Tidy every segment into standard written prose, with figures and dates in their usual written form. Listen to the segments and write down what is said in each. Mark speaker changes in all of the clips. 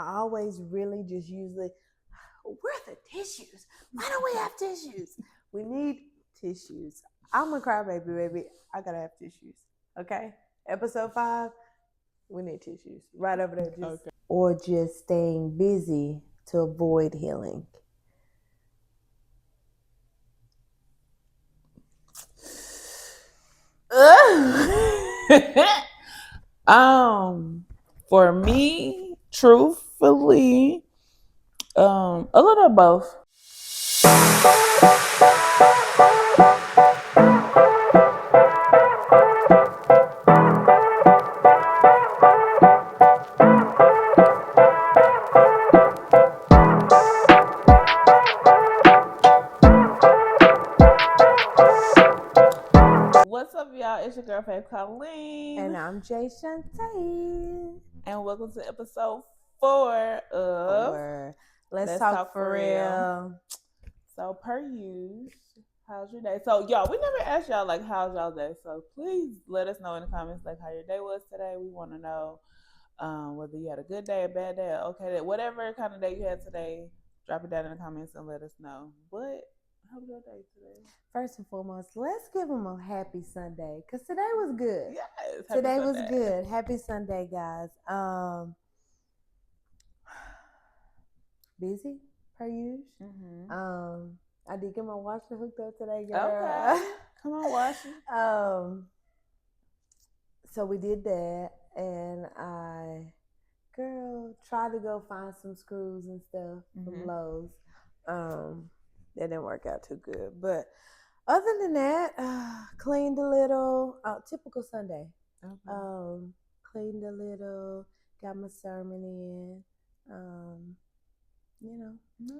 Speaker 1: I always really just usually, where are the tissues? Why don't we have tissues? We need tissues. I'm a crybaby, baby. I gotta have tissues. Okay? Episode 5, we need tissues. Right over there. Just, okay. Or just staying busy to avoid healing.
Speaker 2: For me, truthfully, a little of both. What's up, y'all? It's your girl, Faith Colleen.
Speaker 1: And I'm Jay Shantae.
Speaker 2: And welcome to episode 4 of
Speaker 1: Let's Talk For Real.
Speaker 2: So, per usual, how's your day? So, y'all, we never asked y'all, like, how's y'all day? So, please let us know in the comments, like, how your day was today. We want to know whether you had a good day, a bad day, or okay day. Whatever kind of day you had today, drop it down in the comments and let us know. But how was your day today?
Speaker 1: First and foremost, let's give them a happy Sunday, because today was good.
Speaker 2: Yes,
Speaker 1: today Sunday. Was good. Happy Sunday, guys. Busy per usual. Mm-hmm. I did get my washer hooked up today, girl.
Speaker 2: Okay, come on, wash it.
Speaker 1: So we did that, and I, tried to go find some screws and stuff from Lowe's. That didn't work out too good, but other than that, cleaned a little. Typical Sunday. Okay. Cleaned a little, got my sermon in.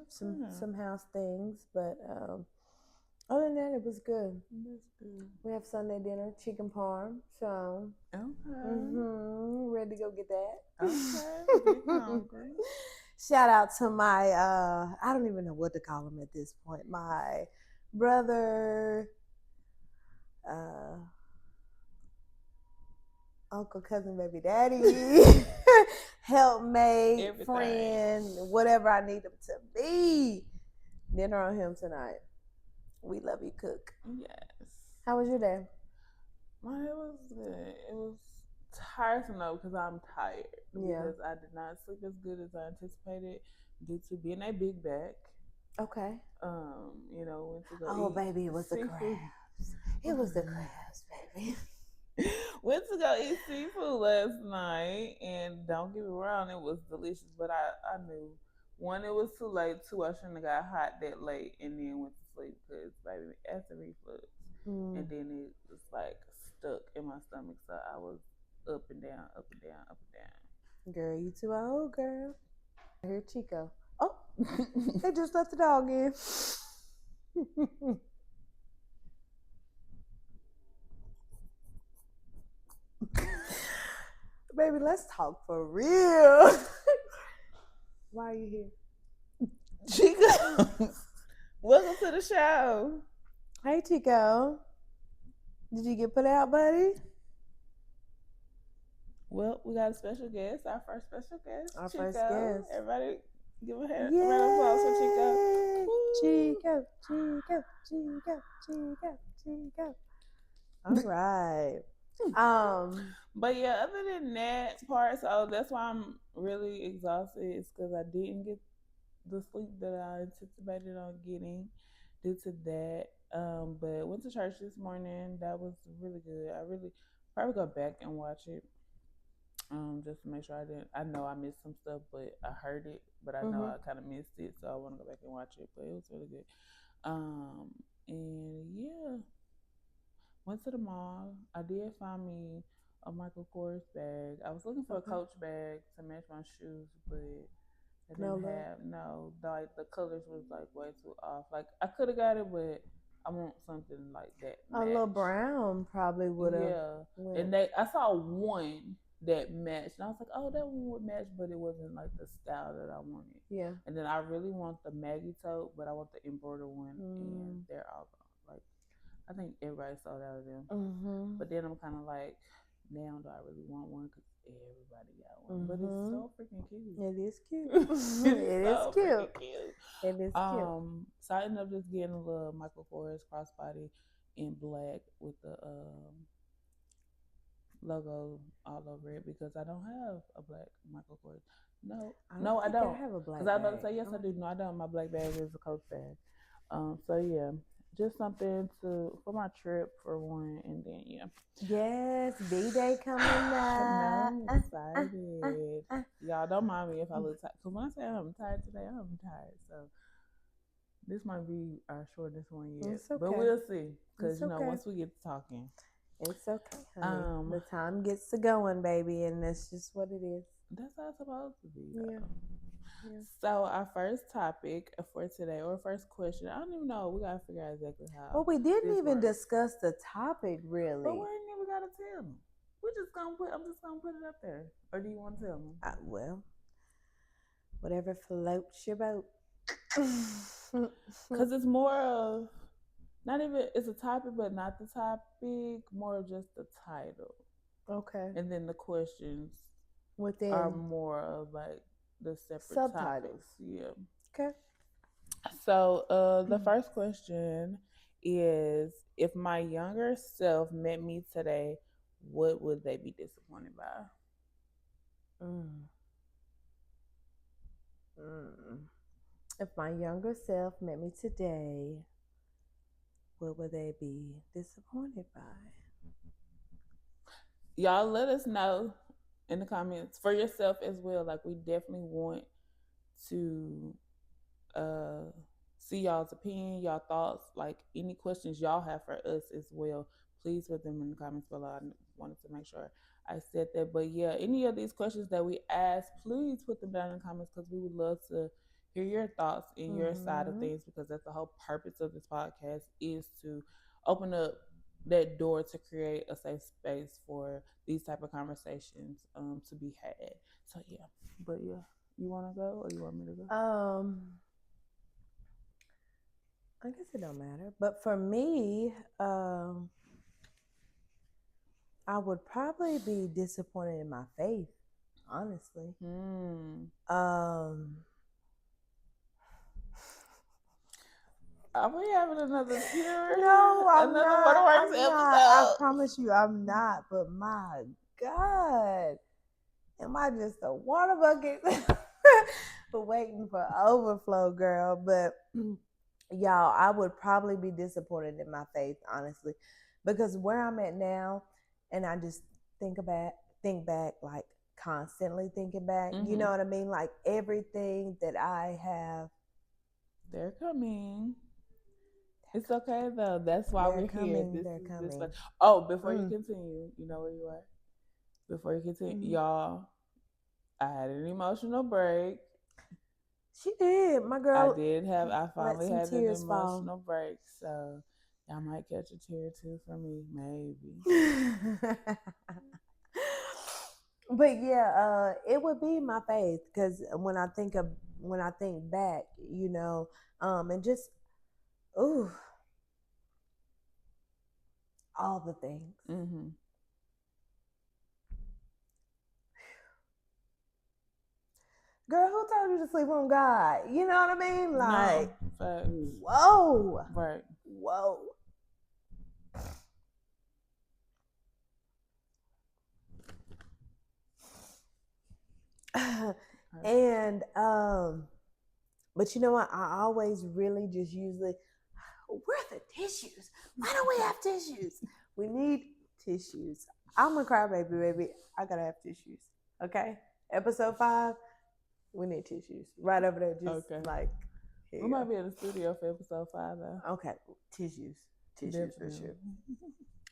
Speaker 1: Some house things, but other than that, it was good. We have Sunday dinner, chicken parm. So ready to go get that. Okay. Shout out to my I don't even know what to call him at this point. My brother, uncle, cousin, baby daddy, helpmate, everything. Friend, whatever I need him to be. Dinner on him tonight. We love you, cook.
Speaker 2: Yes.
Speaker 1: How was your day?
Speaker 2: Mine was good. It was tiresome though because I'm tired. Yeah. Because I did not sleep as good as I anticipated due to being a big back.
Speaker 1: Okay.
Speaker 2: Went to go.
Speaker 1: Oh, baby, it was the crabs. It was the crabs, baby.
Speaker 2: Went to go eat seafood last night, and don't get me wrong, it was delicious. But I knew, one, it was too late. Two, I shouldn't have got hot that late, and then went to sleep because baby, acid reflux, and then it was like stuck in my stomach, so I was up and down, up and down, up and down.
Speaker 1: Girl, you too old, girl. I hear Chico. Oh, they just let the dog in. Baby, let's talk for real. Why are you here?
Speaker 2: Chico, welcome to the show.
Speaker 1: Hey, Chico. Did you get put out, buddy?
Speaker 2: Well, we got a special guest, our first special guest.
Speaker 1: Our Chico. First guest.
Speaker 2: Everybody give a round of applause for Chico.
Speaker 1: Chico, Chico, Chico, Chico, Chico. All right.
Speaker 2: But yeah, other than that part, so that's why I'm really exhausted. It's because I didn't get the sleep that I anticipated on getting due to that. But went to church this morning. That was really good. I really probably go back and watch it. Just to make sure I know I missed some stuff, but I heard it, but I know I kind of missed it, so I want to go back and watch it. But it was really good. And yeah, went to the mall. I did find me a Michael Kors bag. I was looking for a Coach bag to match my shoes, but I didn't like the colors was like way too off. Like I could have got it, but I want something like that.
Speaker 1: A little brown probably would have.
Speaker 2: Yeah, and I saw one that matched, and I was like, oh, that one would match, but it wasn't like the style that I wanted.
Speaker 1: Yeah.
Speaker 2: And then I really want the Maggie tote, but I want the embroidered one, and they're all gone. Like I think everybody sold out of them. But then I'm kind of like, now do I really want one? Because everybody got one, but it's so freaking cute.
Speaker 1: It is cute. It is
Speaker 2: so
Speaker 1: cute.
Speaker 2: freaking cute.
Speaker 1: It is cute.
Speaker 2: So I ended up just getting a little Michael Kors crossbody in black with the logo all over it because I don't have a black Michael Kors. No, I don't.
Speaker 1: Have a black.
Speaker 2: Because I was about to say yes, I do. No, I don't. My black bag is a Coach bag. So yeah, just something for my trip for one, and then yeah.
Speaker 1: Yes, B-Day coming up.
Speaker 2: I'm excited. Y'all don't mind me if I look tired. Because when I say I'm tired today, I'm tired. So this might be our shortest one yet.
Speaker 1: It's okay.
Speaker 2: But we'll see. Because, once we get to talking.
Speaker 1: It's okay, honey. The time gets to going, baby, and that's just what it is.
Speaker 2: That's how it's supposed to be.
Speaker 1: Yeah.
Speaker 2: So our first topic for today, or first question, I don't even know. We gotta figure out exactly how.
Speaker 1: Well, we didn't even discuss the topic really.
Speaker 2: But we ain't never gotta tell them. I'm just gonna put it up there. Or do you want to tell them?
Speaker 1: Well, whatever floats your boat.
Speaker 2: Because it's more of not even it's a topic, but not the topic. More of just the title.
Speaker 1: Okay.
Speaker 2: And then the questions
Speaker 1: within
Speaker 2: are more of like the separate
Speaker 1: subtitles.
Speaker 2: Topics. Yeah.
Speaker 1: Okay.
Speaker 2: So the first question is, if my younger self met me today, what would they be disappointed by?
Speaker 1: If my younger self met me today, what would they be disappointed by?
Speaker 2: Y'all let us know in the comments for yourself as well. Like, we definitely want to see y'all's opinion, y'all thoughts, like any questions y'all have for us as well. Please put them in the comments below. I wanted to make sure I said that. But yeah, any of these questions that we asked, please put them down in the comments because we would love to hear your thoughts and your side of things, because that's the whole purpose of this podcast, is to open up that door to create a safe space for these type of conversations to be had. So yeah, but yeah, you want to go or you want me to go?
Speaker 1: I guess it don't matter, but for me, I would probably be disappointed in my faith, honestly.
Speaker 2: Are we having another tear?
Speaker 1: No, I'm
Speaker 2: another
Speaker 1: not.
Speaker 2: Waterworks episode?
Speaker 1: I promise you, I'm not. But my God, am I just a water bucket for waiting for overflow, girl? But y'all, I would probably be disappointed in my faith, honestly, because where I'm at now, and I just think back, like constantly thinking back. You know what I mean? Like everything that I have.
Speaker 2: They're coming. It's okay though. That's why we're here.
Speaker 1: They're coming.
Speaker 2: Oh, before you continue, you know where you are. Before you continue, y'all, I had an emotional break.
Speaker 1: She did, my girl.
Speaker 2: I finally had an emotional break, so y'all might catch a tear too from me, maybe.
Speaker 1: But yeah, it would be my faith, because when I think back, you know, and just all the things. Girl, who told you to sleep on God? You know what I mean? Like,
Speaker 2: no,
Speaker 1: whoa,
Speaker 2: right,
Speaker 1: whoa. And but you know what? I always really just usually, where are the tissues? Why don't we have tissues? We need tissues. I'm a crybaby, baby. I gotta have tissues. Okay. Episode 5, we need tissues right over there. Just like
Speaker 2: we might be in the studio for episode 5 though.
Speaker 1: Okay, tissues for sure.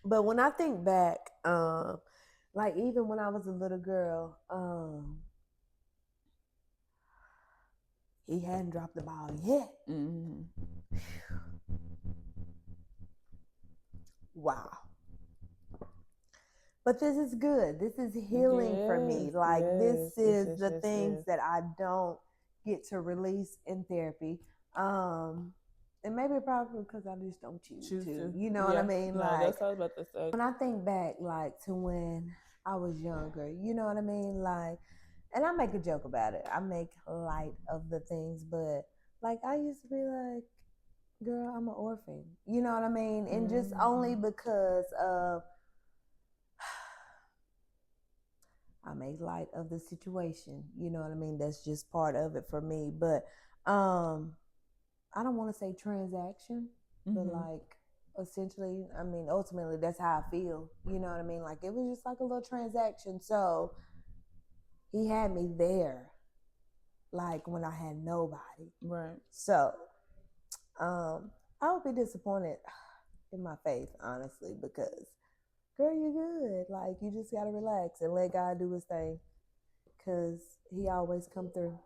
Speaker 1: But when I think back, like even when I was a little girl, he hadn't dropped the ball yet. Wow. But this is good. This is healing for me. Like this is the things that I don't get to release in therapy. And maybe probably because I just don't choose to. You know what I mean?
Speaker 2: No,
Speaker 1: like,
Speaker 2: that's what I was about to say.
Speaker 1: When I think back, like to when I was younger. You know what I mean? Like, and I make a joke about it. I make light of the things, but like I used to be like, girl, I'm an orphan. You know what I mean? And just only because of I make light of the situation. You know what I mean? That's just part of it for me. But I don't want to say transaction, but like essentially, I mean, ultimately that's how I feel. You know what I mean? Like it was just like a little transaction. So he had me there, like when I had nobody.
Speaker 2: Right.
Speaker 1: So I would be disappointed in my faith, honestly, because girl, you're good. Like you just gotta relax and let God do his thing, cause he always come through.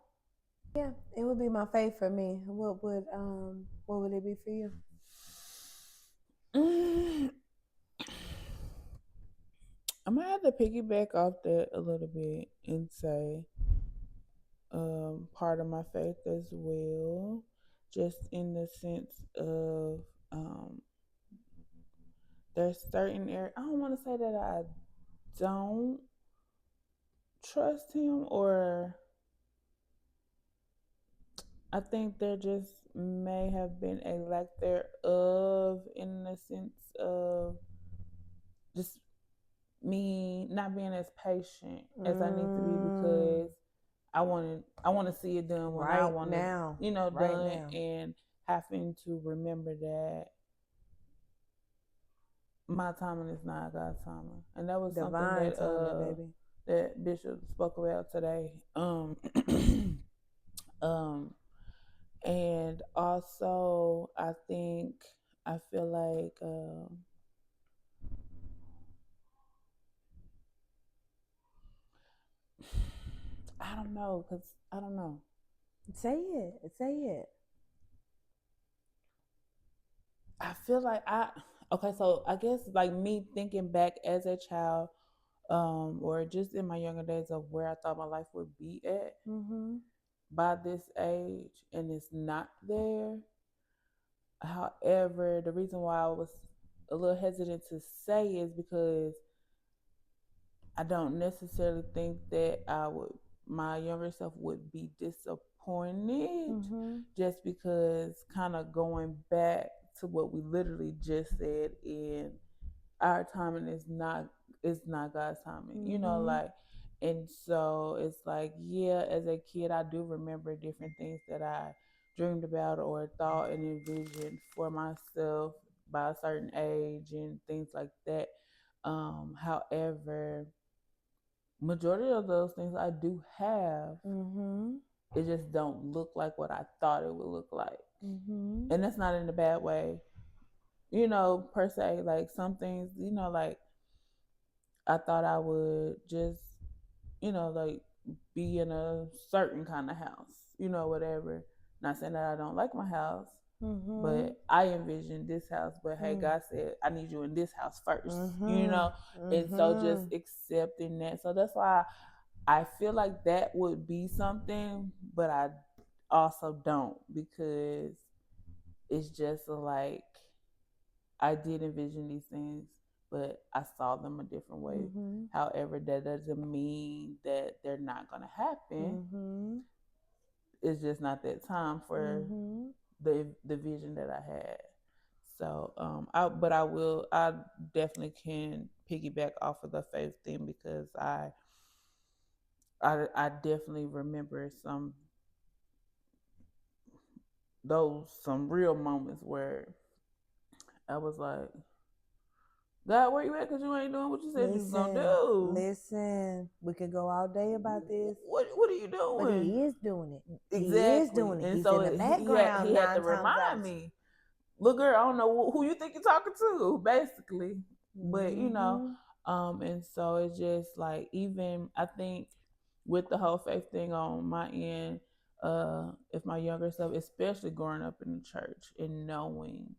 Speaker 1: Yeah, it would be my faith for me. What would it be for you?
Speaker 2: I'm gonna have to piggyback off that a little bit and say part of my faith as well, just in the sense of there's certain areas. I don't want to say that I don't trust him, or I think there just may have been a lack thereof in the sense of just me not being as patient as I need to be, because I want to see it done when I want to, done now. And having to remember that my timing is not God's timing, and that was divine something that timing, that Bishop spoke about today. And also I feel like I don't know, because I don't know.
Speaker 1: Say it.
Speaker 2: I feel like so I guess like me thinking back as a child, or just in my younger days of where I thought my life would be at by this age, and it's not there. However, the reason why I was a little hesitant to say is because I don't necessarily think that my younger self would be disappointed, just because kind of going back to what we literally just said, in our timing is not God's timing, like. And so it's like, yeah, as a kid I do remember different things that I dreamed about or thought and envisioned for myself by a certain age and things like that. However, majority of those things I do have, it just don't look like what I thought it would look like. And that's not in a bad way, per se. Like some things, like I thought I would just, like be in a certain kind of house, whatever. Not saying that I don't like my house, but I envisioned this house. But hey, God said, I need you in this house first, And so just accepting that. So that's why I feel like that would be something, but I also don't, because it's just like I did envision these things, but I saw them a different way. However, that doesn't mean that they're not going to happen. It's just not that time for the vision that I had. So, I definitely can piggyback off of the faith thing, because I definitely remember some real moments where I was like, God, where you at? Because you ain't doing what you said you was going to do.
Speaker 1: Listen, we could go all day about this.
Speaker 2: What are you doing?
Speaker 1: But he is doing it.
Speaker 2: Exactly.
Speaker 1: He is doing it. And he's so in the background.
Speaker 2: He had to remind me, look, girl, I don't know who you think you're talking to, basically. But, and so it's just like, even I think with the whole faith thing on my end, if my younger self, especially growing up in the church and knowing,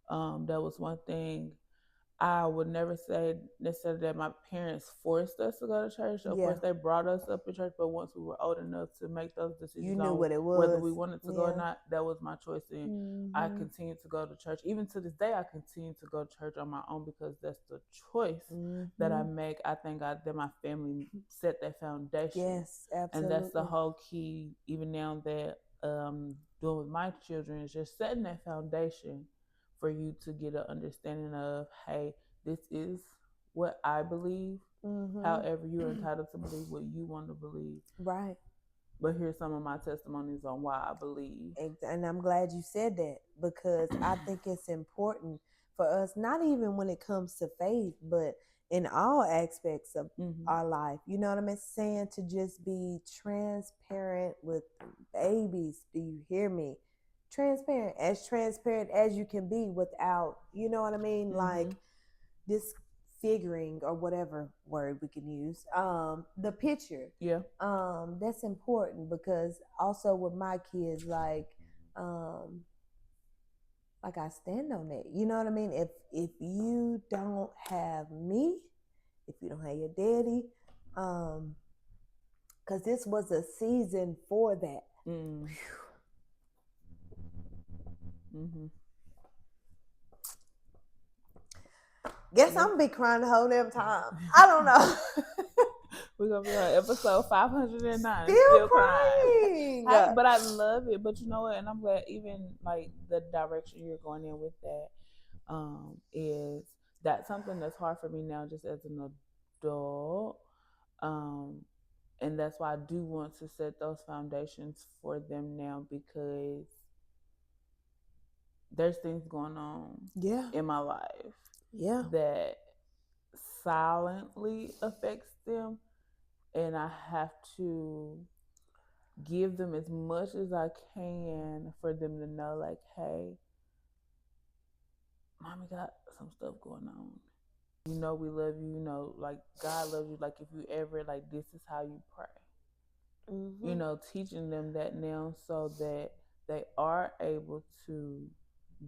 Speaker 2: that was one thing I would never say necessarily that my parents forced us to go to church. Of
Speaker 1: Yeah.
Speaker 2: course, they brought us up in church, but once we were old enough to make those decisions
Speaker 1: You knew
Speaker 2: on
Speaker 1: what it
Speaker 2: whether we
Speaker 1: was.
Speaker 2: wanted to go or
Speaker 1: Yeah.
Speaker 2: not, that was my choice. And I continued to go to church. Even to this day, I continue to go to church on my own because that's the choice that I make. I thank God that my family set that foundation.
Speaker 1: Yes, absolutely.
Speaker 2: And that's the whole key, even now that doing with my children, is just setting that foundation for you to get an understanding of, hey, this is what I believe. However, you're entitled to believe what you want to believe.
Speaker 1: Right.
Speaker 2: But here's some of my testimonies on why I believe.
Speaker 1: And I'm glad you said that, because I think it's important for us, not even when it comes to faith, but in all aspects of our life. You know what I'm saying? To just be transparent with babies. Do you hear me? Transparent as you can be without, you know what I mean? Like disfiguring, or whatever word we can use. The picture.
Speaker 2: Yeah.
Speaker 1: That's important, because also with my kids, like I stand on it. You know what I mean? If you don't have me, if you don't have your daddy, because this was a season for that. Guess I'm gonna be crying the whole damn time. I don't know.
Speaker 2: We're gonna be on episode 509. Still crying. But I love it. But you know what? And I'm glad, even like the direction you're going in with that, is that something that's hard for me now, just as an adult. And that's why I do want to set those foundations for them now, because there's things going on in my life that silently affects them, and I have to give them as much as I can for them to know, like, hey, mommy got some stuff going on. You know, we love you. You know, like, God loves you. Like, if you ever, like, this is how you pray. You know, teaching them that now, so that they are able to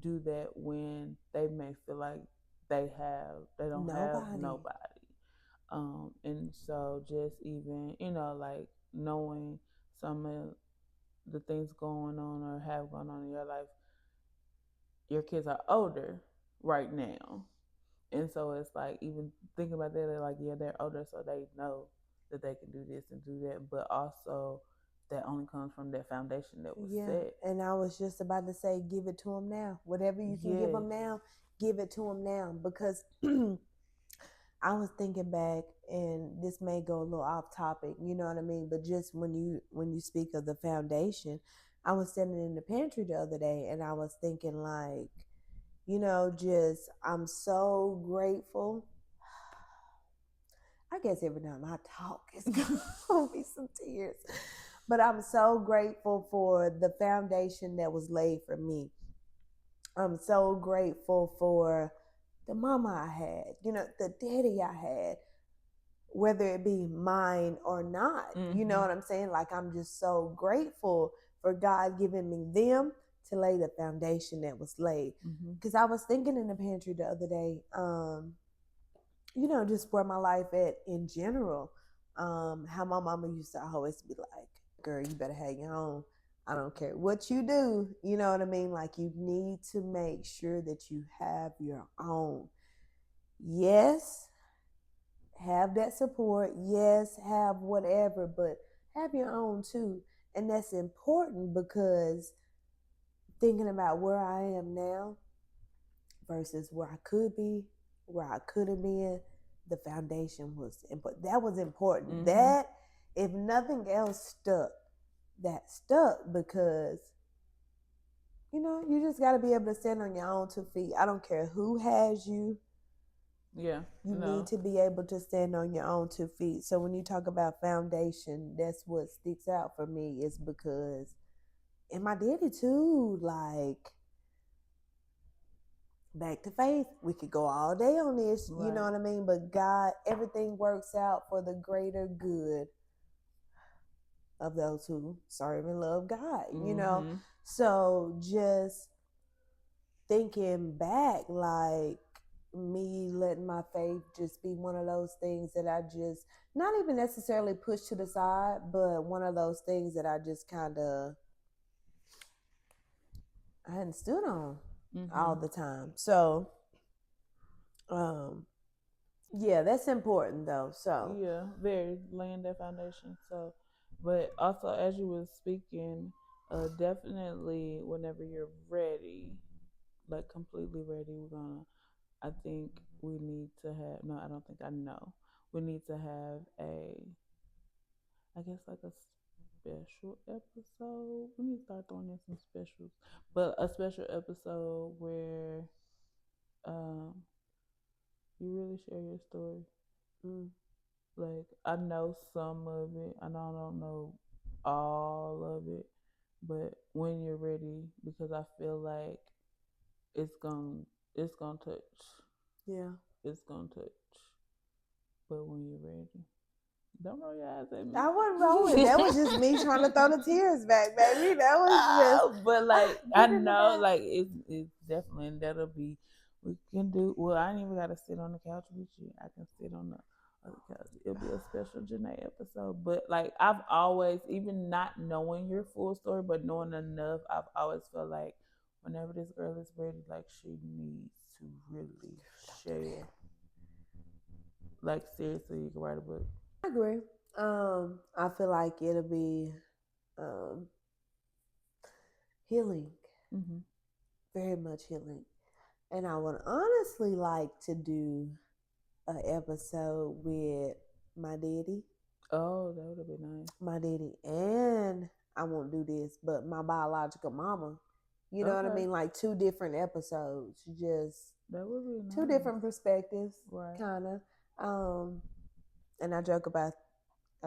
Speaker 2: do that when they may feel like they don't have nobody. And so just even, you know, like, knowing some of the things going on or have gone on in your life, your kids are older right now. And so it's like, even thinking about that, they're like, yeah, they're older, so they know that they can do this and do that. But also, that only comes from that foundation that was set.
Speaker 1: And I was just about to say, give it to them now. Whatever you can give them now, give it to them now. Because I was thinking back, and this may go a little off topic, you know what I mean? But just when you speak of the foundation, I was sitting in the pantry the other day, and I was thinking, like, you know, just, I'm so grateful. I guess every time I talk, it's going to be some tears. But I'm so grateful for the foundation that was laid for me. I'm so grateful for the mama I had, you know, the daddy I had, whether it be mine or not. You know what I'm saying? Like, I'm just so grateful for God giving me them to lay the foundation that was laid. Because I was thinking in the pantry the other day, you know, just where my life at in general, how my mama used to always be like, girl, you better have your own. I don't care what you do. You know what I mean? Like, you need to make sure that you have your own. Yes, have that support. Yes, have whatever, but have your own too. And that's important, because thinking about where I am now versus where I could be, where I could have been, the foundation was important. That was important. That, if nothing else, that stuck, because, you know, you just got to be able to stand on your own 2 feet. I don't care who has you. You need to be able to stand on your own 2 feet. So when you talk about foundation, that's what sticks out for me, is because, and my daddy too, like, back to faith. We could go all day on this, you know what I mean? But God, everything works out for the greater good of those who serve and love God, you know? So just thinking back, like, me letting my faith just be one of those things that I just not even necessarily push to the side, but one of those things that I just kind of I hadn't stood on all the time. So, yeah, that's important though. So
Speaker 2: yeah, very laying that foundation. So, but also as you were speaking, definitely whenever you're ready, like completely ready, we're gonna. I think we need to have. No, I don't think I know. We need to have I guess like a special episode. We need to start throwing in some specials, but a special episode where um you really share your story.
Speaker 1: mm.
Speaker 2: Like I know some of it, I know I don't know all of it, but when you're ready, because I feel like it's gonna touch.
Speaker 1: Yeah,
Speaker 2: It's gonna touch. But when you're ready, don't roll your eyes at me.
Speaker 1: I wasn't rolling. That was just me trying to throw the tears back, baby. That was just.
Speaker 2: But like I know, like it's definitely, and that'll be we can do. Well, I ain't even gotta sit on the couch with you. I can sit on the other couch. It'll be a special Janae episode. But like I've always, even not knowing your full story, but knowing enough, I've always felt like whenever this girl is ready, like she needs to really share. Like seriously, you can write a book.
Speaker 1: I agree. I feel like it'll be um healing, very much healing, and I would honestly like to do an episode with my daddy.
Speaker 2: Oh, that would have been nice.
Speaker 1: My daddy, and I won't do this, but my biological mama. You know what I mean? Like 2 different episodes, just
Speaker 2: that would be nice.
Speaker 1: 2 different perspectives,
Speaker 2: right?
Speaker 1: Kind of. And I joke about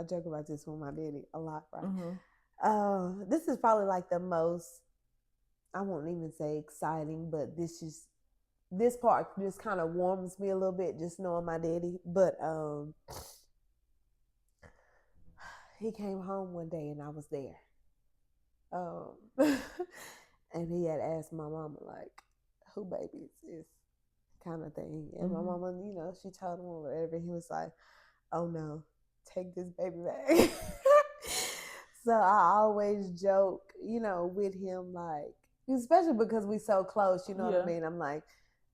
Speaker 1: this with my daddy a lot, right? This is probably like the most, I won't even say exciting, but this part just kind of warms me a little bit, just knowing my daddy. But he came home one day and I was there. And he had asked my mama, like, who baby is this kind of thing. And my mama, she told him or whatever. He was like, oh no, take this baby back. So I always joke, with him, like, especially because we so close, you know what I mean? I'm like,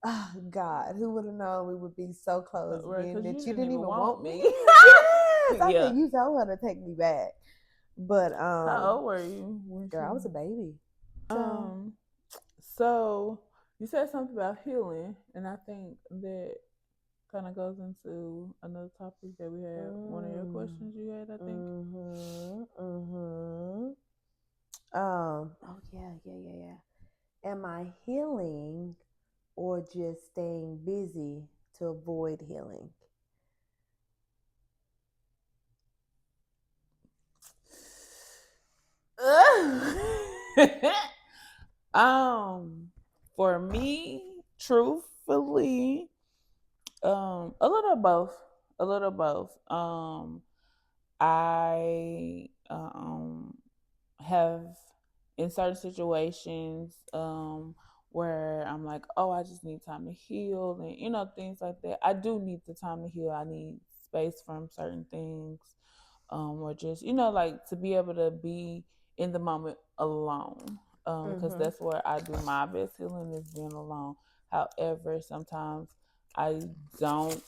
Speaker 1: oh God, who would have known we would be so close,
Speaker 2: right,
Speaker 1: that
Speaker 2: you didn't even want me.
Speaker 1: Yes, I said, you told her to take me back. But
Speaker 2: how old were you?
Speaker 1: Girl, I was a baby.
Speaker 2: So you said something about healing, and I think that kind of goes into another topic that we had. One of your questions you had, I think.
Speaker 1: Oh yeah. Am I healing or just staying busy to avoid healing?
Speaker 2: For me, truthfully, a little of both. A little of both. I have in certain situations where I'm like, oh, I just need time to heal, and things like that. I do need the time to heal. I need space from certain things, or just like to be able to be in the moment alone, because that's where I do my best healing, is being alone. However, sometimes I don't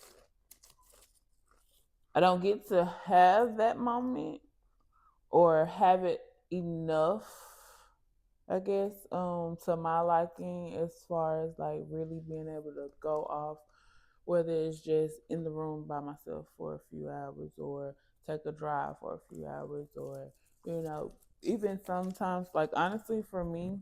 Speaker 2: get to have that moment or have it enough, I guess, to my liking, as far as like really being able to go off, whether it's just in the room by myself for a few hours, or take a drive for a few hours, or even sometimes, like, honestly, for me,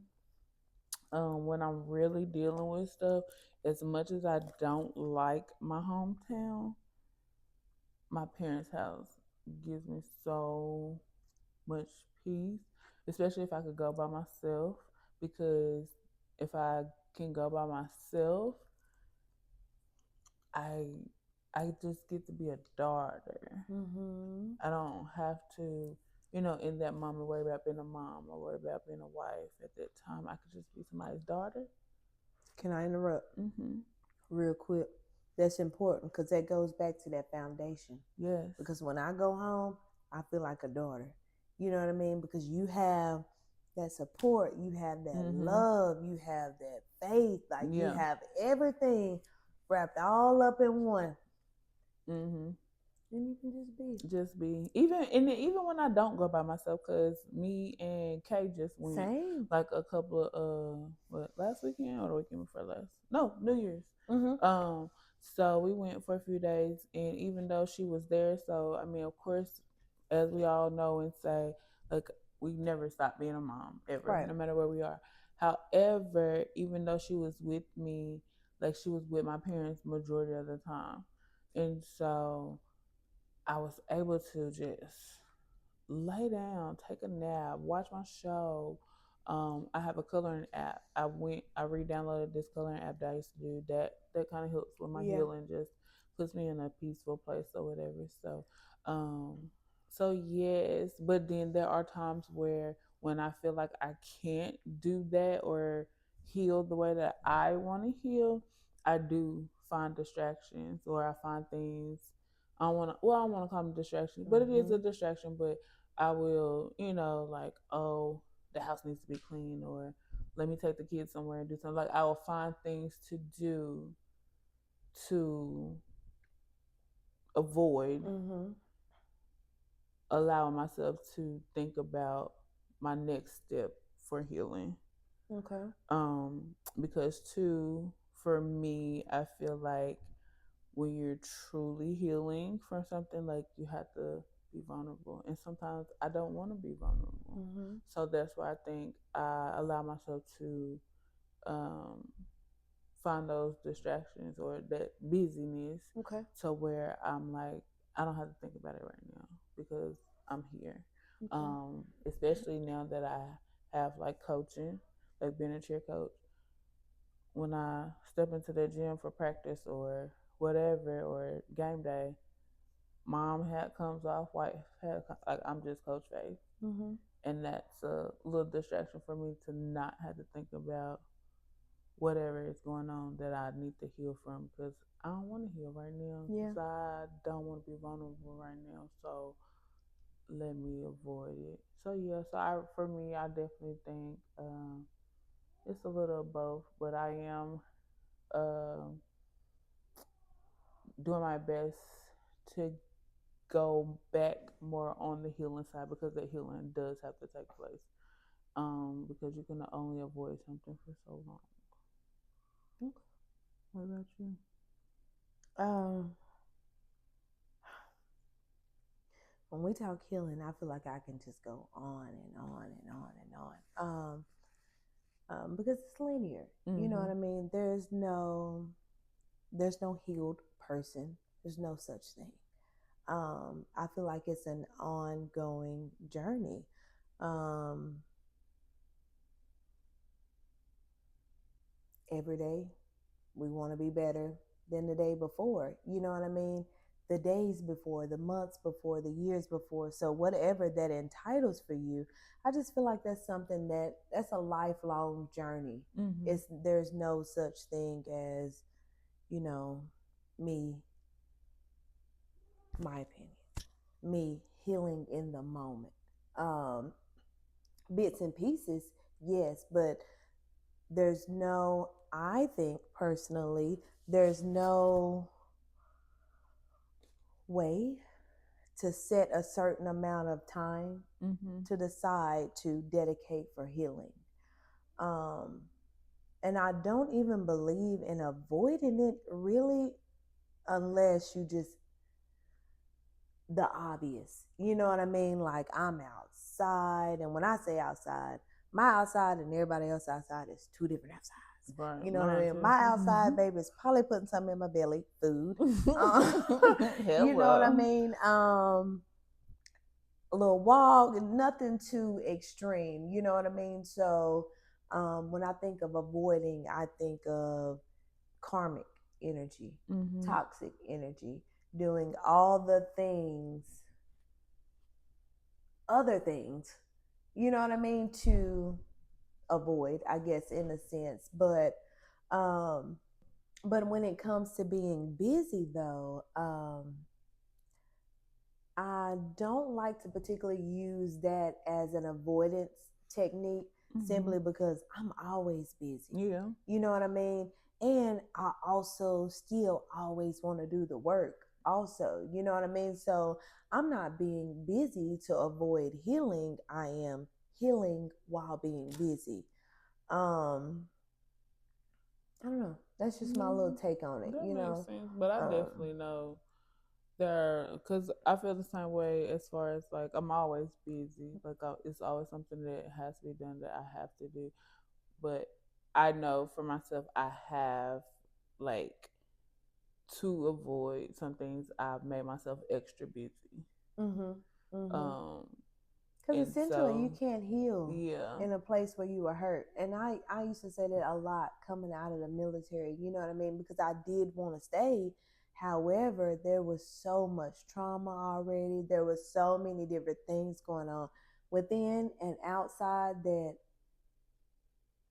Speaker 2: when I'm really dealing with stuff, as much as I don't like my hometown, my parents' house gives me so much peace, especially if I could go by myself, because if I can go by myself, I just get to be a daughter. I don't have to, in that moment, worry about being a mom or worry about being a wife. At that time, I could just be somebody's daughter.
Speaker 1: Can I interrupt? real quick. That's important because that goes back to that foundation.
Speaker 2: Yes.
Speaker 1: Because when I go home, I feel like a daughter. You know what I mean? Because you have that support, you have that love, you have that faith, like you have everything wrapped all up in one. And you can
Speaker 2: just be even when I don't go by myself, because me and Kay just went like a couple of last weekend or the weekend before last, no, New Year's. So we went for a few days, and even though she was there, so I mean, of course, as we all know and say, like, we never stop being a mom ever, no matter where we are. However, even though she was with me, like, she was with my parents majority of the time, and so I was able to just lay down, take a nap, watch my show. I have a coloring app. I re-downloaded this coloring app that I used to do. That kind of helps with my healing, just puts me in a peaceful place or whatever. So yes, but then there are times where when I feel like I can't do that or heal the way that I want to heal, I do find distractions, or I find things. I don't want to call them distractions, but it is a distraction. But I will, like, oh, the house needs to be clean, or let me take the kids somewhere and do something. Like, I will find things to do to avoid allowing myself to think about my next step for healing.
Speaker 1: Okay.
Speaker 2: Because too, for me, I feel like when you're truly healing from something, like, you have to be vulnerable, and sometimes I don't want to be vulnerable. So that's why I think I allow myself to find those distractions or that busyness, to where I'm like, I don't have to think about it right now because I'm here. Especially now that I have, like, coaching, like being a cheer coach. When I step into the gym for practice or whatever, or game day, mom hat comes off, wife hat, like, I'm just Coach Faith. And that's a little distraction for me to not have to think about whatever is going on that I need to heal from, because I don't want to heal right now. So I don't want to be vulnerable right now. So let me avoid it. So yeah, for me, I definitely think it's a little of both, but I am doing my best to go back more on the healing side, because the healing does have to take place. Because you can only avoid something for so long. Okay. What about you?
Speaker 1: When we talk healing, I feel like I can just go on and on and on and on. Because it's linear. You know what I mean? There's no healed person. There's no such thing. I feel like it's an ongoing journey. Every day we want to be better than the day before. You know what I mean? The days before, the months before, the years before. So whatever that entitles for you, I just feel like that's something that's a lifelong journey. There's no such thing as, my opinion, me healing in the moment. Bits and pieces, yes, but I think personally, there's no way to set a certain amount of time to decide to dedicate for healing. And I don't even believe in avoiding it, really, unless you just, the obvious. You know what I mean? Like, I'm outside, and when I say outside, my outside and everybody else outside is two different outsides.
Speaker 2: Right.
Speaker 1: You know what I mean? My outside baby is probably putting something in my belly, food. You know what I mean? A little walk, nothing too extreme. You know what I mean? So when I think of avoiding, I think of karmic energy, toxic energy, doing all the things, other things, you know what I mean, to avoid, I guess, in a sense. But But when it comes to being busy, though, I don't like to particularly use that as an avoidance technique simply because I'm always busy.
Speaker 2: Yeah.
Speaker 1: You know what I mean? And I also still always want to do the work also. You know what I mean? So I'm not being busy to avoid healing. I am healing while being busy. I don't know. That's just my little take on it.
Speaker 2: That
Speaker 1: you know,
Speaker 2: makes sense, but I definitely know there, because I feel the same way as far as like I'm always busy. Like it's always something that has to be done that I have to do. But I know for myself, I have like to avoid some things. I've made myself extra busy.
Speaker 1: Because essentially, you can't heal
Speaker 2: Yeah.
Speaker 1: in a place where you were hurt. And I used to say that a lot coming out of the military, you know what I mean? Because I did want to stay. However, there was so much trauma already. There was so many different things going on within and outside that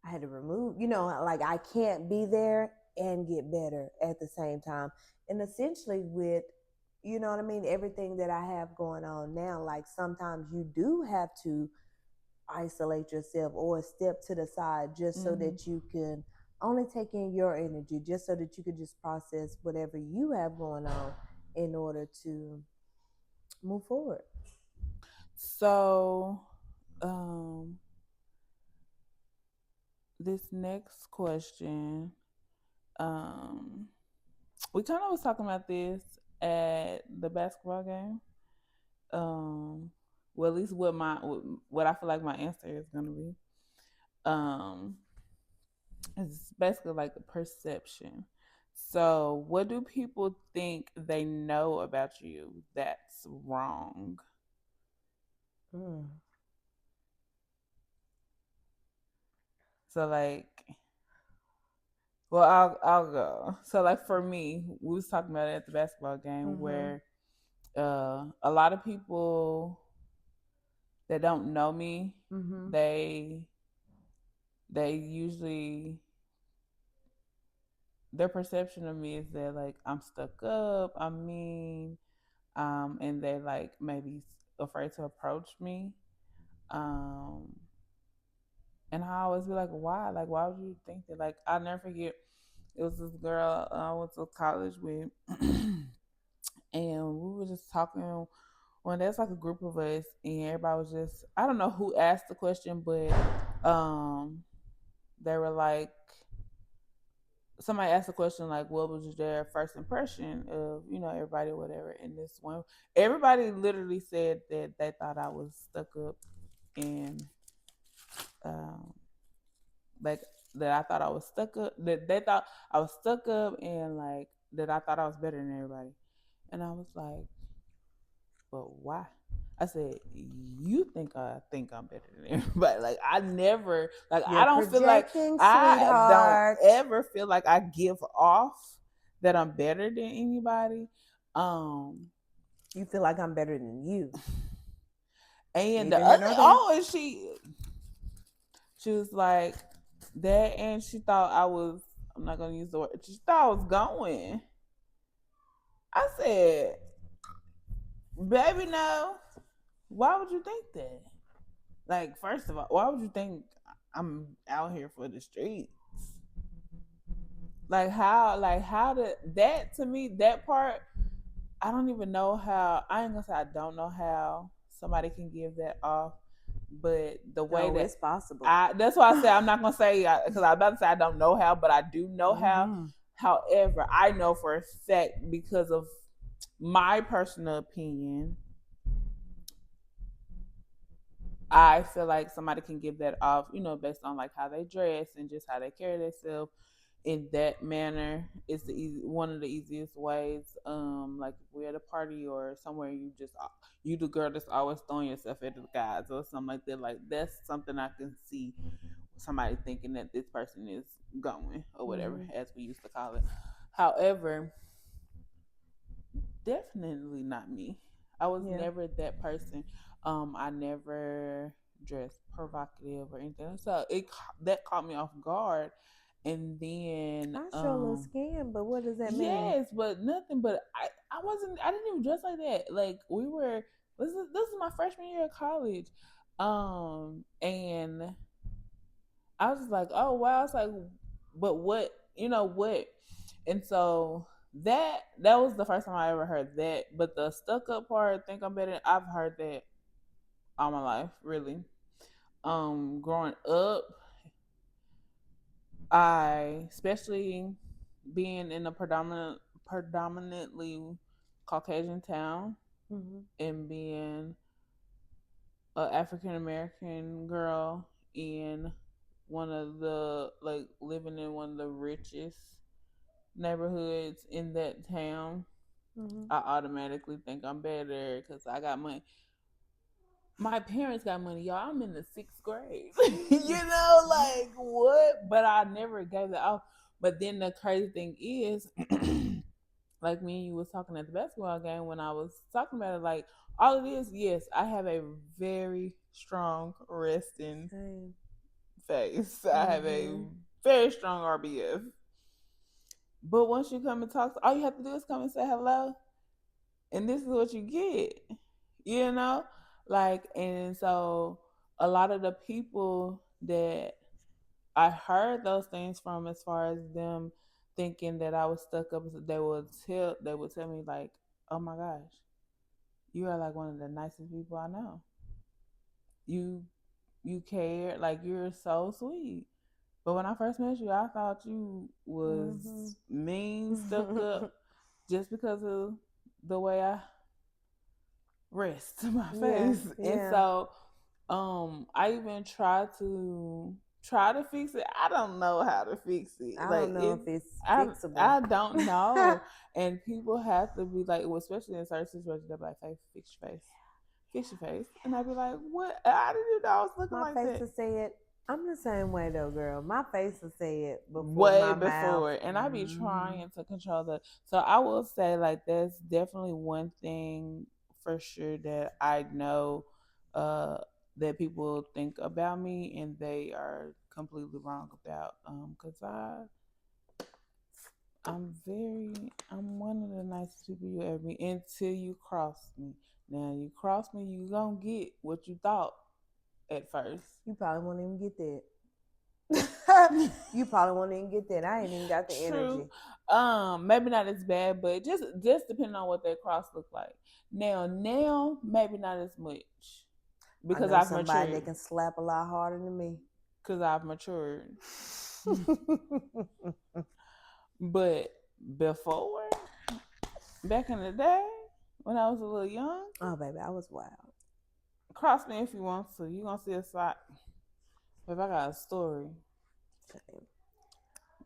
Speaker 1: I had to remove, like I can't be there and get better at the same time. And essentially, with, you know what I mean, everything that I have going on now, like sometimes you do have to isolate yourself or step to the side just so that you can only take in your energy, just so that you can just process whatever you have going on in order to move forward.
Speaker 2: So, this next question, we kind of was talking about this at the basketball game. Well, at least what I feel like my answer is gonna be. It's basically like the perception. So, what do people think they know about you that's wrong? So, like, well, I'll go. So, like for me, we was talking about it at the basketball game where a lot of people that don't know me, they usually, their perception of me is that like I'm stuck up, I'm mean, and they like maybe afraid to approach me. And I always be like, why? Like, why would you think that? Like, I'll never forget. It was this girl I went to college with, and we were just talking. Well, there's like a group of us, and everybody was just, I don't know who asked the question, but they were like, somebody asked a question like, what was their first impression of, everybody or whatever. And this one, everybody literally said that they thought I was stuck up and like that I thought I was stuck up, that they thought I was stuck up, and like that I thought I was better than everybody. And I was like, but why? I said, you think I think I'm better than everybody. Like I never, like
Speaker 1: You're
Speaker 2: I don't feel like,
Speaker 1: projecting,
Speaker 2: I
Speaker 1: sweetheart.
Speaker 2: don't ever feel like I give off that I'm better than anybody.
Speaker 1: You feel like I'm better than you.
Speaker 2: And the other, she was like that, and she thought I was, I'm not gonna use the word, she thought I was going. I said, baby, no. Why would you think that? Like, first of all, why would you think I'm out here for the streets? Like how did that, to me, that part, I don't even know how. I ain't gonna say I don't know how somebody can give that off, but the way that
Speaker 1: it's possible.
Speaker 2: That's why I say I'm not gonna say, because I'm about to say I don't know how, but I do know how. However, I know for a fact, because of my personal opinion, I feel like somebody can give that off, based on like how they dress and just how they carry themselves. In that manner, it's one of the easiest ways. Like if we're at a party or somewhere, you the girl that's always throwing yourself at the guys or something like that. Like that's something I can see somebody thinking that this person is going or whatever, as we used to call it. However, definitely not me. I was never that person. I never dressed provocative or anything. So that caught me off guard. And then
Speaker 1: I show a little skin, but what does that mean?
Speaker 2: Yes, but nothing. But I didn't even dress like that. Like we were. This is my freshman year of college, and I was just like, oh wow. It's like, but what what? And so that was the first time I ever heard that. But the stuck up part, think I'm better. I've heard that all my life, really. Growing up, I especially being in a predominantly Caucasian town and being an African American girl in one of the like living in one of the richest neighborhoods in that town, I automatically think I'm better because I got money. My parents got money, y'all. I'm in the 6th grade. Like what? But I never gave it off. But then the crazy thing is, like me and you was talking at the basketball game when I was talking about it, like all it is, yes, I have a very strong resting face. I have a very strong RBF. But once you come and talk, all you have to do is come and say hello, and this is what you get. Like, and so a lot of the people that I heard those things from, as far as them thinking that I was stuck up, they would tell me like, "Oh my gosh, you are like one of the nicest people I know. You care, like you're so sweet." But when I first met you, I thought you was mean, stuck up, just because of the way I rest my face. Yeah. And so I even tried to fix it. I don't know how to fix it.
Speaker 1: I don't know if it's fixable.
Speaker 2: I don't know. And people have to be like, well, especially in certain situations, they're like, "Hey, fix your face. Fix your face." And I'd be like, "What? I didn't even know I was looking like that."
Speaker 1: My face will say it. I'm the same way though, girl. My face will say it
Speaker 2: way before. And I be trying to control that. So I will say, like, that's definitely one thing for sure that I know that people think about me and they are completely wrong about. Because I'm one of the nicest people you ever meet until you cross me. Now you cross me, you gonna get what you thought at first.
Speaker 1: You probably won't even get that. You probably won't even get that. I ain't even got the energy.
Speaker 2: Maybe not as bad, but just depending on what that cross look like. Now maybe not as much because I've matured.
Speaker 1: That can slap a lot harder than me
Speaker 2: because I've matured. But before, back in the day when I was a little young,
Speaker 1: oh baby, I was wild.
Speaker 2: Cross me if you want to. You gonna see a slot. If I got a story.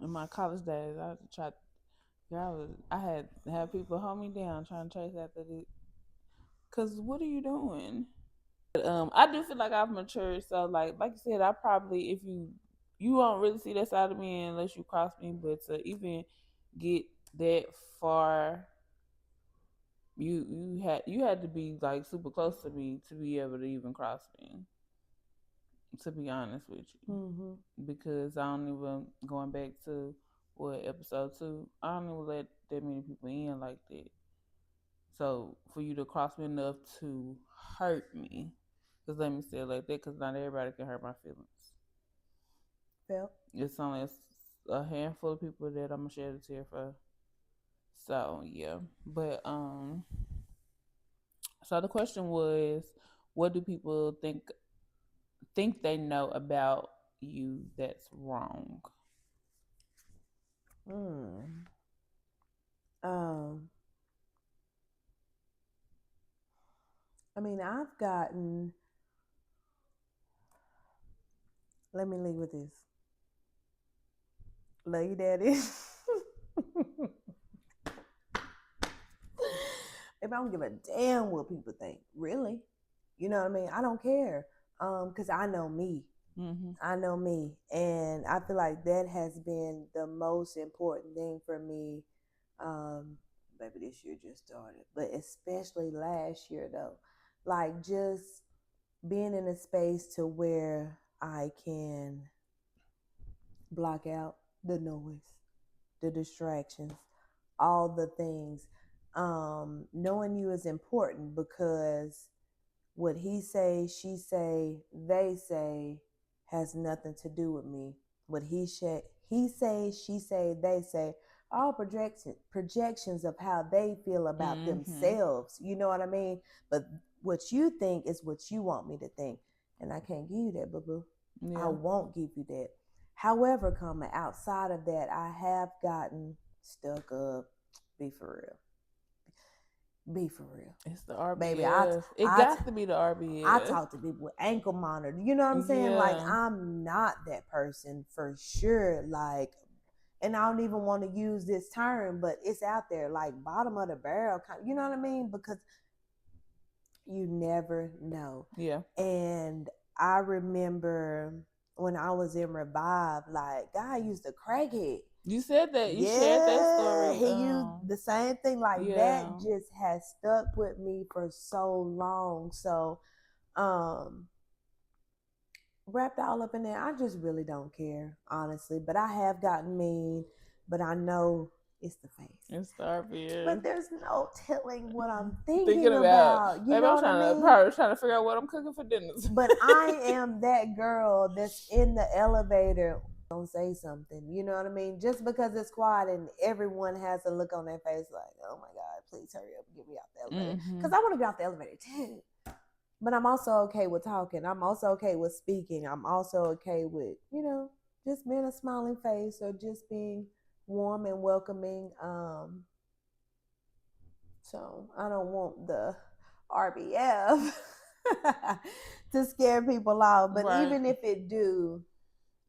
Speaker 2: In my college days, I had people hold me down trying to chase after it. Cause what are you doing? But, I do feel like I've matured. So like you said, I probably, if you won't really see that side of me unless you cross me. But to even get that far, you had to be like super close to me to be able to even cross me. To be honest with you, because I don't even, going back to episode 2, I don't even let that many people in like that. So for you to cross me enough to hurt me, because let me say it like that, because not everybody can hurt my feelings.
Speaker 1: Yep.
Speaker 2: It's only a handful of people that I'm gonna shed a tear for. So yeah, but so the question was, what do people think they know about you that's wrong?
Speaker 1: I mean, I've gotten. Let me leave with this. Love you, Daddy. If I don't give a damn what people think, really, you know what I mean? I don't care, because I know me. I know me, and I feel like that has been the most important thing for me. Maybe this year just started, but especially last year though, like just being in a space to where I can block out the noise, the distractions, all the things. Knowing you is important because what he say, she say, they say has nothing to do with me. What he say, she say, they say, all projections of how they feel about themselves. You know what I mean? But what you think is what you want me to think, and I can't give you that, boo boo. Yeah. I won't give you that. However, coming outside of that, I have gotten stuck up. Be for real. Be for real.
Speaker 2: It's the RBF. Baby, it got to be the RBF.
Speaker 1: I talk to people with ankle monitor. You know what I'm saying? Yeah. Like, I'm not that person for sure. Like, and I don't even want to use this term, but it's out there, like bottom of the barrel. You know what I mean? Because you never know. Yeah. And I remember when I was in Revive, like, God used a crackhead.
Speaker 2: You said that. You shared that story.
Speaker 1: He used the same thing. Like, that just has stuck with me for so long. So, wrapped all up in there. I just really don't care, honestly. But I have gotten mean. But I know it's the face.
Speaker 2: It's the RBF.
Speaker 1: But there's no telling what I'm thinking about. You know what I mean?
Speaker 2: I'm trying to figure out what I'm cooking for dinner.
Speaker 1: But I am that girl that's in the elevator. Don't say something. You know what I mean? Just because it's quiet and everyone has a look on their face like, oh my God, please hurry up and get me out the elevator. Because I want to get out the elevator too. But I'm also okay with talking. I'm also okay with speaking. I'm also okay with, you know, just being a smiling face or just being warm and welcoming. So I don't want the RBF to scare people off. But even if it do,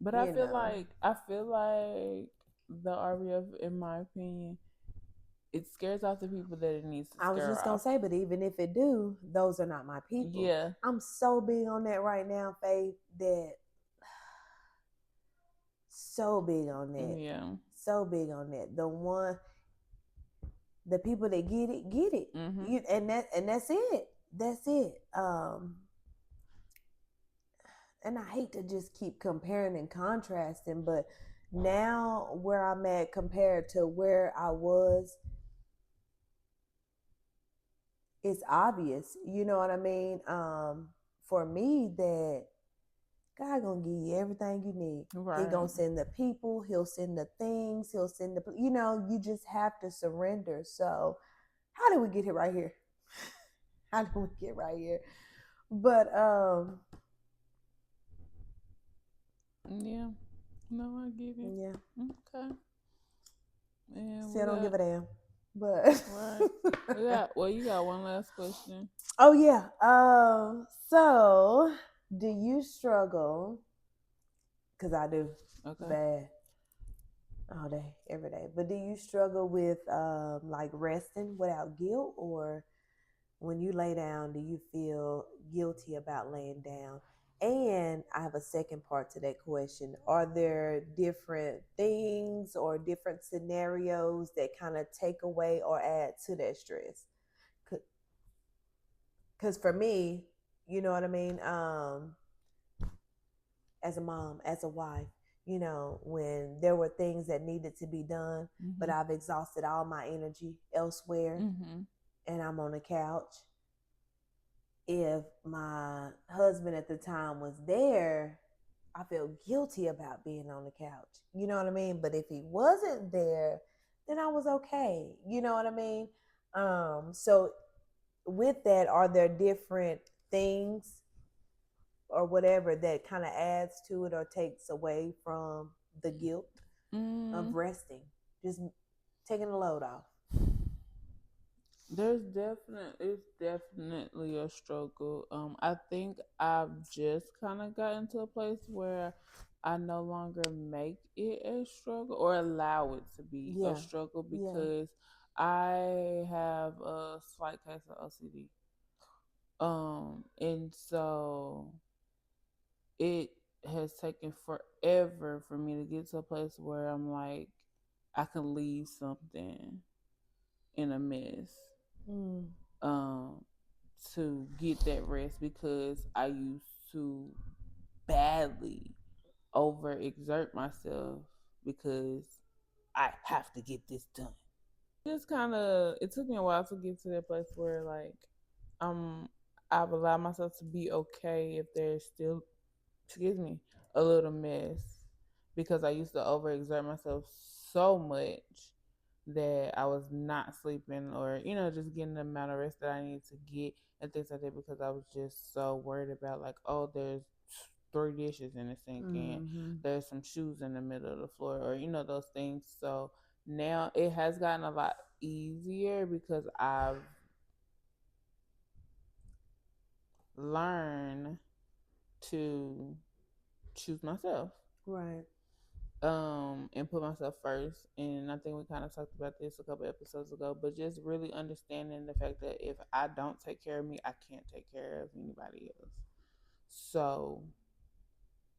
Speaker 2: but I feel like the RBF, in my opinion, it scares off the people that it needs to scare off. I was just
Speaker 1: gonna say, but even if it do, those are not my people. Yeah, I'm so big on that right now, Faith. That so big on that. Yeah, so big on that. The people that get it. Mm-hmm. And that's it. That's it. And I hate to just keep comparing and contrasting, but now where I'm at compared to where I was, it's obvious. You know what I mean? For me, that God gonna give you everything you need. Right. He gonna send the people. He'll send the things. He'll send the, you know, you just have to surrender. So how did we get here right here? How did we get right here? But,
Speaker 2: yeah. No, I get it. Yeah. Okay.
Speaker 1: And see, I don't give a damn. But
Speaker 2: right. You got one last question.
Speaker 1: Oh yeah. So do you struggle? Because I do. Okay. Bad. All day, every day. But do you struggle with like resting without guilt, or when you lay down, do you feel guilty about laying down? And I have a second part to that question. Are there different things or different scenarios that kind of take away or add to that stress? Because for me, you know what I mean? As a mom, as a wife, you know, when there were things that needed to be done, but I've exhausted all my energy elsewhere, and I'm on the couch. If my husband at the time was there, I feel guilty about being on the couch. You know what I mean? But if he wasn't there, then I was okay. You know what I mean? So with that, are there different things or whatever that kind of adds to it or takes away from the guilt of resting? Just taking the load off.
Speaker 2: It's definitely a struggle. I think I've just kind of gotten to a place where I no longer make it a struggle or allow it to be a struggle because I have a slight case of OCD. And so it has taken forever for me to get to a place where I'm like, I can leave something in a mess. To get that rest because I used to badly overexert myself because I have to get this done. It took me a while to get to that place where like um I've allowed myself to be okay if there's still, excuse me, a little mess, because I used to overexert myself so much that I was not sleeping, or just getting the amount of rest that I needed to get and things like that, because I was just so worried about like, oh, there's three dishes in the sink and there's some shoes in the middle of the floor, or those things. So now it has gotten a lot easier because I've learned to choose myself,
Speaker 1: Right.
Speaker 2: and put myself first. And I think we kind of talked about this a couple episodes ago, but just really understanding the fact that if I don't take care of me, I can't take care of anybody else. So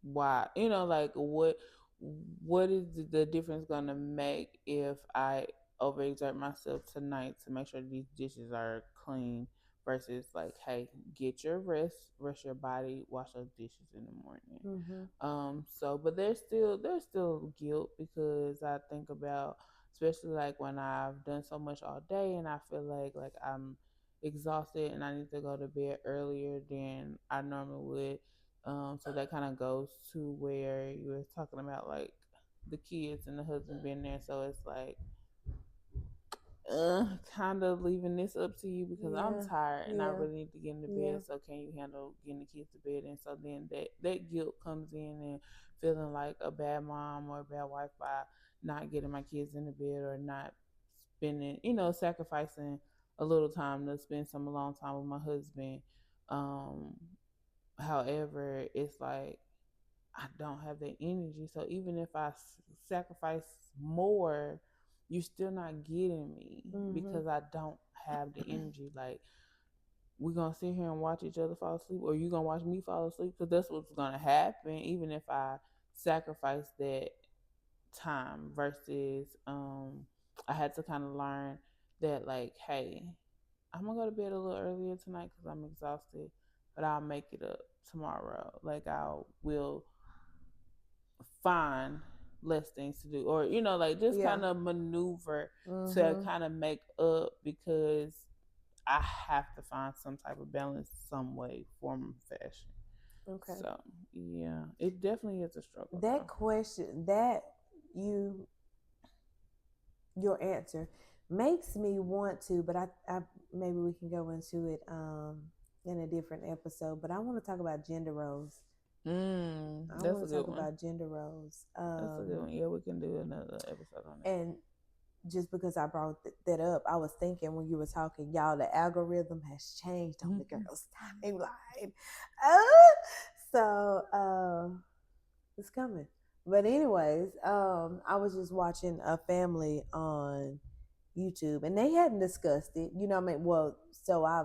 Speaker 2: why, like what is the difference gonna make if I overexert myself tonight to make sure these dishes are clean, versus like, hey, get your rest your body, wash those dishes in the morning. So but there's still guilt, because I think about, especially like when I've done so much all day and I feel like I'm exhausted and I need to go to bed earlier than I normally would. So that kind of goes to where you were talking about like the kids and the husband being there. So it's like, kind of leaving this up to you because I'm tired and I really need to get into bed. So can you handle getting the kids to bed? And so then that guilt comes in, and feeling like a bad mom or a bad wife by not getting my kids into bed, or not spending, sacrificing a little time to spend some alone time with my husband. Um, However, it's like I don't have the energy. So even if I sacrifice more, you're still not getting me because I don't have the energy. Like, we're going to sit here and watch each other fall asleep, or you're going to watch me fall asleep, because that's what's going to happen, even if I sacrifice that time. Versus, I had to kind of learn that, like, hey, I'm going to go to bed a little earlier tonight because I'm exhausted, but I'll make it up tomorrow. Like, I will find less things to do, or like just kind of maneuver to kind of make up, because I have to find some type of balance, some way, form, fashion. Okay. So yeah, it definitely is a struggle.
Speaker 1: That question, that your answer makes me want to, but I maybe we can go into it in a different episode. But I want to talk about gender roles. I want to talk about gender roles.
Speaker 2: That's a good one. Yeah, we can do another episode on that.
Speaker 1: And just because I brought that up, I was thinking when you were talking, y'all, the algorithm has changed on the girls' timeline. So it's coming. But anyways, I was just watching a family on YouTube, and they hadn't discussed it. You know what I mean? Well, so I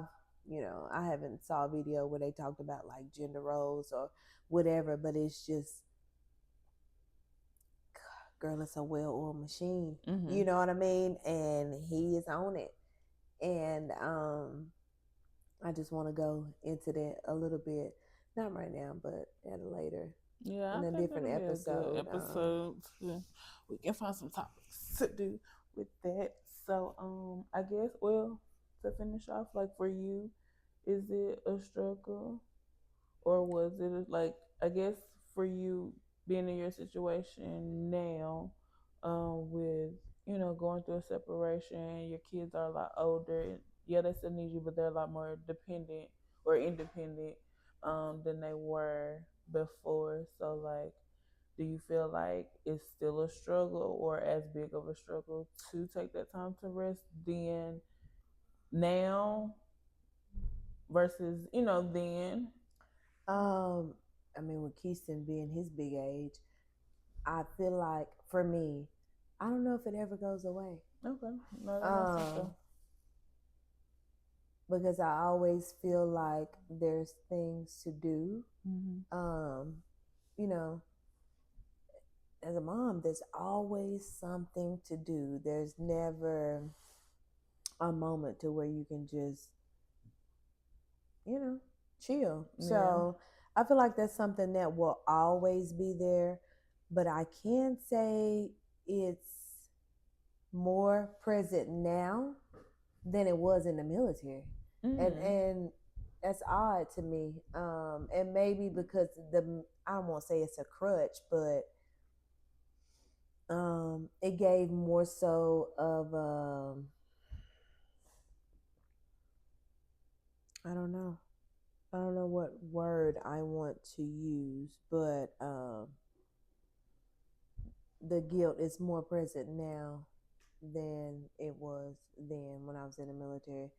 Speaker 1: haven't saw a video where they talked about like gender roles or whatever, but it's just, girl, it's a well-oiled machine. You know what I mean? And he is on it. And I just want to go into that a little bit, not right now, but at a later.
Speaker 2: Yeah,
Speaker 1: in a different episode.
Speaker 2: Yeah. We can find some topics to do with that. So, I guess, well, to finish off, like for you, is it a struggle, or was it like, I guess for you being in your situation now, with going through a separation, your kids are a lot older. Yeah, they still need you, but they're a lot more dependent or independent than they were before. So like, do you feel like it's still a struggle, or as big of a struggle to take that time to rest then now versus then?
Speaker 1: I mean, with Keiston being his big age, I feel like for me, I don't know if it ever goes away.
Speaker 2: Okay. No, that makes sense.
Speaker 1: Because I always feel like there's things to do. As a mom, there's always something to do. There's never a moment to where you can just, chill. Yeah. So I feel like that's something that will always be there. but I can say it's more present now than it was in the military. And that's odd to me. And maybe because I don't want to say it's a crutch, but it gave more so of I don't know. I don't know what word I want to use, but the guilt is more present now than it was then when I was in the military.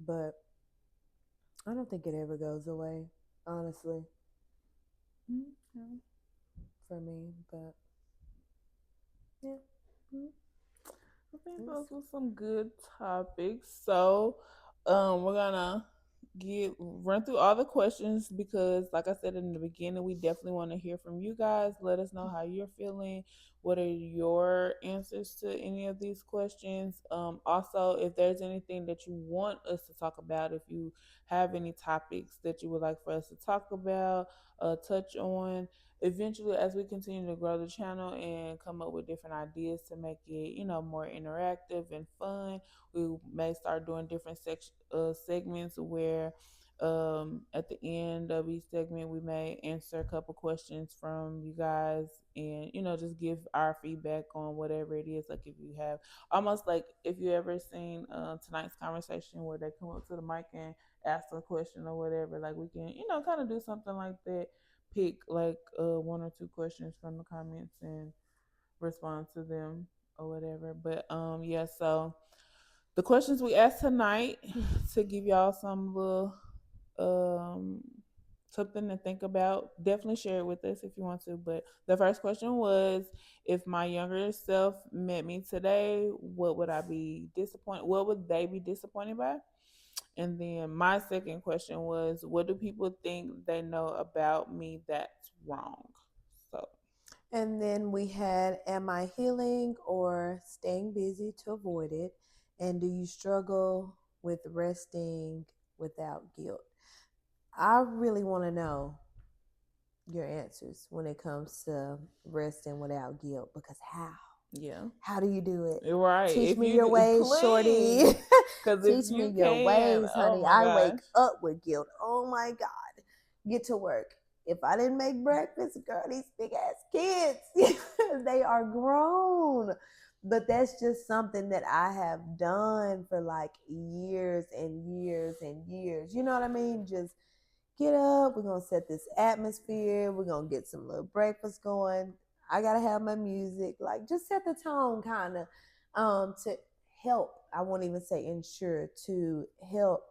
Speaker 1: But I don't think it ever goes away, honestly, for me. But yeah.
Speaker 2: I think those were some good topics. So, we're gonna run through all the questions because, like I said in the beginning, we definitely want to hear from you guys. Let us know how you're feeling. What are your answers to any of these questions? Also, if there's anything that you want us to talk about, if you have any topics that you would like for us to talk about, touch on, eventually as we continue to grow the channel and come up with different ideas to make it more interactive and fun, we may start doing different segments where at the end of each segment we may answer a couple questions from you guys and just give our feedback on whatever it is. Like if you have almost like if you ever seen tonight's conversation where they come up to the mic and ask a question or whatever, like we can kind of do something like that, pick like one or two questions from the comments and respond to them or whatever. But yeah, so the questions we asked tonight to give y'all some little something to think about, definitely share it with us if you want to. But the first question was, if my younger self met me today, what would I be disappointed, what would they be disappointed by? And then my second question was, what do people think they know about me that's wrong? So,
Speaker 1: And then we had, am I healing or staying busy to avoid it? And do you struggle with resting without guilt? I really want to know your answers when it comes to resting without guilt, because how do you do it?
Speaker 2: Right.
Speaker 1: Teach
Speaker 2: If
Speaker 1: me
Speaker 2: you
Speaker 1: your ways, shorty.
Speaker 2: because if
Speaker 1: Teach me
Speaker 2: you
Speaker 1: your
Speaker 2: can,
Speaker 1: ways,
Speaker 2: oh
Speaker 1: honey.
Speaker 2: my
Speaker 1: I wake
Speaker 2: gosh.
Speaker 1: up with guilt. Oh my God. Get to work. If I didn't make breakfast, girl, these big ass kids, they are grown. But that's just something that I have done for like years and years and years. You know what I mean? Just get up. We're going to set this atmosphere. We're going to get some little breakfast going. I got to have my music. Like, just set the tone kind of to help. I won't even say ensure, to help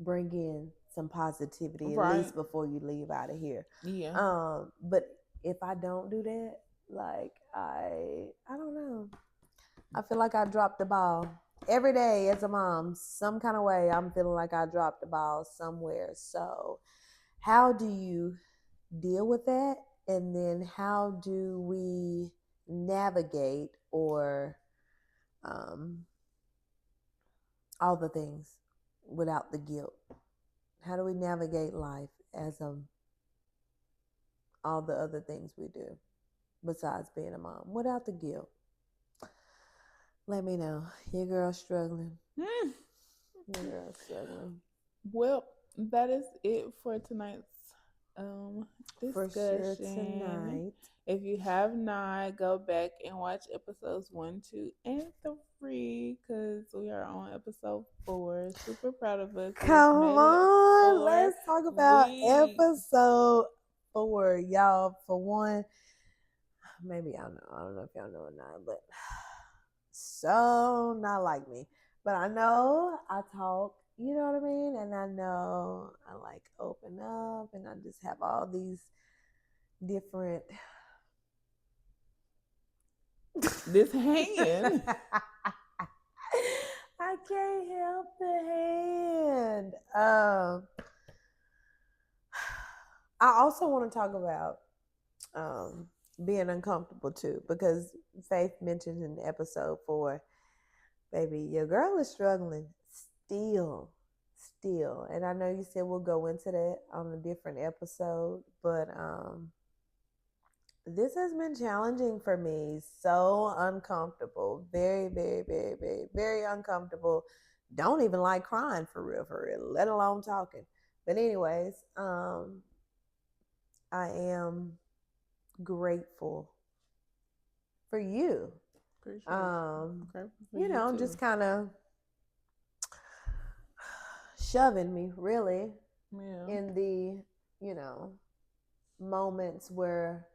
Speaker 1: bring in some positivity, at
Speaker 2: Right.
Speaker 1: least before you leave out of here.
Speaker 2: Yeah.
Speaker 1: But if I don't do that, like I don't know. I feel like I dropped the ball. Every day as a mom, some kind of way I'm feeling like I dropped the ball somewhere. So how do you deal with that? And then how do we navigate, or all the things without the guilt? How do we navigate life as all the other things we do besides being a mom without the guilt? Let me know. Your girl's struggling. Your girl's struggling.
Speaker 2: Well, that is it for tonight's discussion.
Speaker 1: For sure tonight.
Speaker 2: If you have not, go back and watch episodes 1, 2, and 3 because we are on episode 4. Super proud of us.
Speaker 1: Come on, let's talk about episode 4, y'all. For one, maybe y'all know. I don't know if y'all know or not, but so not like me. But I know I talk, you know what I mean? And I know I like open up, and I just have all these different.
Speaker 2: This hand.
Speaker 1: I can't help the hand. I also want to talk about being uncomfortable too, because Faith mentioned in episode 4, baby, your girl is struggling still. still, and I know you said we'll go into that on a different episode, but this has been challenging for me. So uncomfortable. Very, very, very, very, very uncomfortable. Don't even like crying for real, let alone talking. But anyways, I am grateful for you. You know, just kind of shoving me really in the, you know, moments where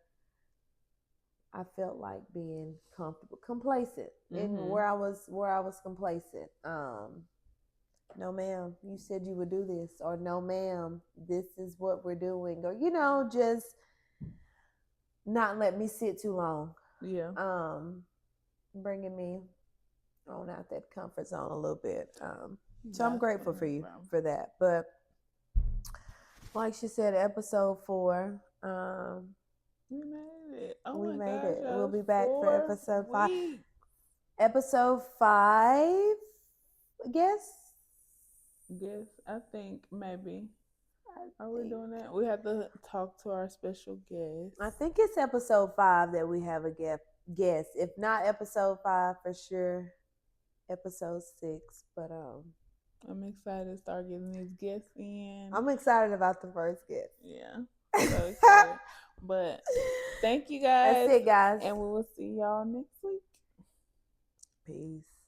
Speaker 1: I felt like being comfortable, complacent, and where I was complacent. No, ma'am, you said you would do this, or no, ma'am, this is what we're doing, or you know, just not let me sit too long.
Speaker 2: Yeah.
Speaker 1: Bringing me on out that comfort zone a little bit. So I'm grateful for you for that. But like she said, episode 4.
Speaker 2: We made it. Oh
Speaker 1: we
Speaker 2: my
Speaker 1: made
Speaker 2: gosh,
Speaker 1: it. We'll be back for episode 5.
Speaker 2: Weeks.
Speaker 1: Episode 5, I guess.
Speaker 2: I think maybe. Are we doing that? We have to talk to our special guest.
Speaker 1: I think it's episode 5 that we have a guest. If not episode 5, for sure episode 6. But
Speaker 2: I'm excited to start getting these guests in.
Speaker 1: I'm excited about the first guest.
Speaker 2: Yeah. So excited. But thank you guys.
Speaker 1: That's it, guys.
Speaker 2: And we will see y'all next week.
Speaker 1: Peace.